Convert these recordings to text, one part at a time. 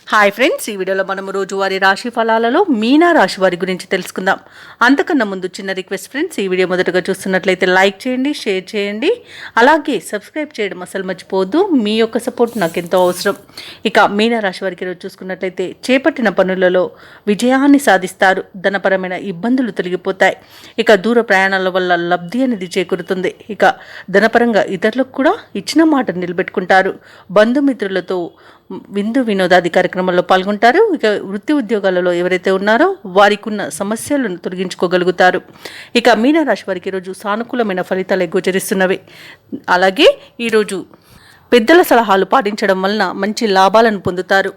Hi friends, ఈ వీడియోలో మనం రోజువారీ రాశి ఫలాలలో మీనా రాశి వారి గురించి తెలుసుకుందాం. అంతకన్నా ముందు చిన్న రిక్వెస్ట్ ఫ్రెండ్స్, ఈ వీడియో మొదటగా చూస్తున్నట్లయితే లైక్ చేయండి, షేర్ చేయండి, అలాగే సబ్స్క్రైబ్ చేయడం అసలు మర్చిపోవద్దు. మీ యొక్క సపోర్ట్ నాకు ఎంతో అవసరం. ఇక మీనా రాశి వారికి ఈరోజు చూసుకున్నట్లయితే చేపట్టిన పనులలో విజయాన్ని సాధిస్తారు. ధనపరమైన ఇబ్బందులు తొలగిపోతాయి. ఇక దూర ప్రయాణాల వల్ల లబ్ధి అనేది చేకూరుతుంది. ఇక ధనపరంగా ఇతరులకు కూడా ఇచ్చిన మాట నిలబెట్టుకుంటారు. బంధుమిత్రులతో విందు వినోదాది కార్యక్రమాల్లో పాల్గొంటారు. ఇక వృత్తి ఉద్యోగాలలో ఎవరైతే ఉన్నారో వారికి ఉన్న సమస్యలను తొలగించుకోగలుగుతారు. ఇక మీనరాశి వారికి ఈరోజు సానుకూలమైన ఫలితాలు గోచరిస్తున్నవి. అలాగే ఈరోజు పెద్దల సలహాలు పాటించడం వలన మంచి లాభాలను పొందుతారు.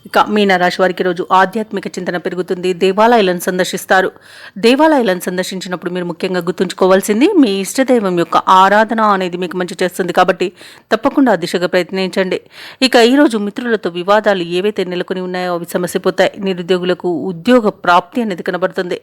ఇక మీనరాశి వారికి రోజు ఆధ్యాత్మిక చింతన పెరుగుతుంది. దేవాలయాలను సందర్శిస్తారు. దేవాలయాలను సందర్శించినప్పుడు మీరు ముఖ్యంగా గుర్తుంచుకోవాల్సింది మీ ఇష్టదైవం యొక్క ఆరాధన అనేది మీకు మంచి చేస్తుంది. కాబట్టి తప్పకుండా ఆ దిశగా ప్రయత్నించండి. ఇక ఈరోజు మిత్రులతో వివాదాలు ఏవైతే నెలకొని ఉన్నాయో అవి సమస్యపోతాయి. నిరుద్యోగులకు ఉద్యోగ ప్రాప్తి అనేది కనబడుతుంది.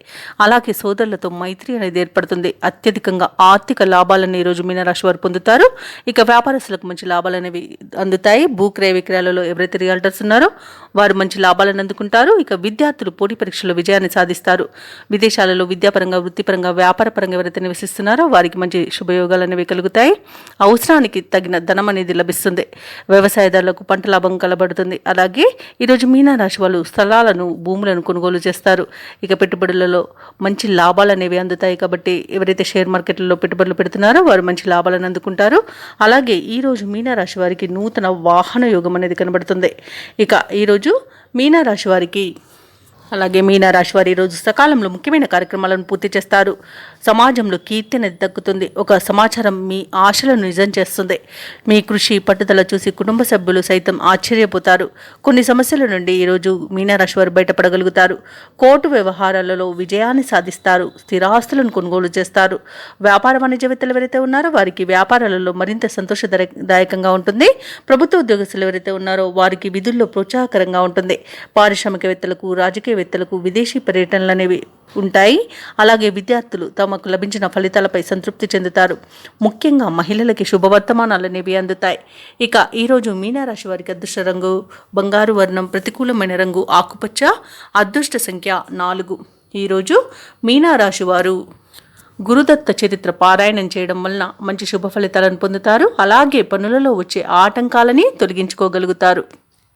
అలాగే సోదరులతో మైత్రి అనేది ఏర్పడుతుంది. అత్యధికంగా ఆర్థిక లాభాలను ఈరోజు మీనరాశి వారు పొందుతారు. ఇక వ్యాపారస్తులకు మంచి లాభాలు అనేవి అందుతాయి. భూక్రయ విక్రయాలలో ఎవరైతే రియాల్టర్స్ ఉన్నారో వారు మంచి లాభాలను అందుకుంటారు. ఇక విద్యార్థులు పోటీ పరీక్షల్లో విజయాన్ని సాధిస్తారు. విదేశాలలో విద్యాపరంగా, వృత్తిపరంగా, వ్యాపారపరంగా ఎవరైతే నివసిస్తున్నారో వారికి మంచి శుభయోగాలు అనేవి కలుగుతాయి. అవసరానికి తగిన ధనం అనేది లభిస్తుంది. వ్యవసాయదారులకు పంట లాభం కలబడుతుంది. అలాగే ఈరోజు మీనరాశి వాళ్ళు స్థలాలను, భూములను కొనుగోలు చేస్తారు. ఇక పెట్టుబడులలో మంచి లాభాలు అనేవి అందుతాయి. కాబట్టి ఎవరైతే షేర్ మార్కెట్లలో పెట్టుబడులు పెడుతున్నారో వారు మంచి లాభాలను అందుకుంటారు. అలాగే ఈరోజు మీనరాశి వారికి నూతన వాహన యోగం అనేది కనబడుతుంది. ఇక ఈరోజు మీనరాశి వారికి అలాగే మీనరాశి వారి ఈరోజు సకాలంలో ముఖ్యమైన కార్యక్రమాలను పూర్తి చేస్తారు. సమాజంలో కీర్తి అనేది దక్కుతుంది. ఒక సమాచారం మీ ఆశలను నిజం చేస్తుంది. మీ కృషి, పట్టుదల చూసి కుటుంబ సభ్యులు సైతం ఆశ్చర్యపోతారు. కొన్ని సమస్యల నుండి ఈరోజు మీనరాశి వారు బయటపడగలుగుతారు. కోర్టు వ్యవహారాలలో విజయాన్ని సాధిస్తారు. స్థిరాస్తులను కొనుగోలు చేస్తారు. వ్యాపార వాణిజ్యవేత్తలు ఎవరైతే ఉన్నారో వారికి వ్యాపారాలలో మరింత సంతోషదాయకంగా ఉంటుంది. ప్రభుత్వ ఉద్యోగస్తులు ఎవరైతే ఉన్నారో వారికి విధుల్లో ప్రోత్సాహకరంగా ఉంటుంది. పారిశ్రామికవేత్తలకు, రాజకీయవేత్తలకు విదేశీ పర్యటనలు అనేవి ఉంటాయి. అలాగే విద్యార్థులు తమకు లభించిన ఫలితాలపై సంతృప్తి చెందుతారు. ముఖ్యంగా మహిళలకి శుభవర్తమానాలు అనేవి అందుతాయి. ఇక ఈరోజు మీనరాశి వారికి అదృష్ట రంగు బంగారు వర్ణం, ప్రతికూలమైన రంగు ఆకుపచ్చ, అదృష్ట సంఖ్య 4. ఈరోజు మీనరాశి వారు గురుదత్త చరిత్ర పారాయణం చేయడం వలన మంచి శుభ ఫలితాలను పొందుతారు. అలాగే పనులలో వచ్చే ఆటంకాలని తొలగించుకోగలుగుతారు.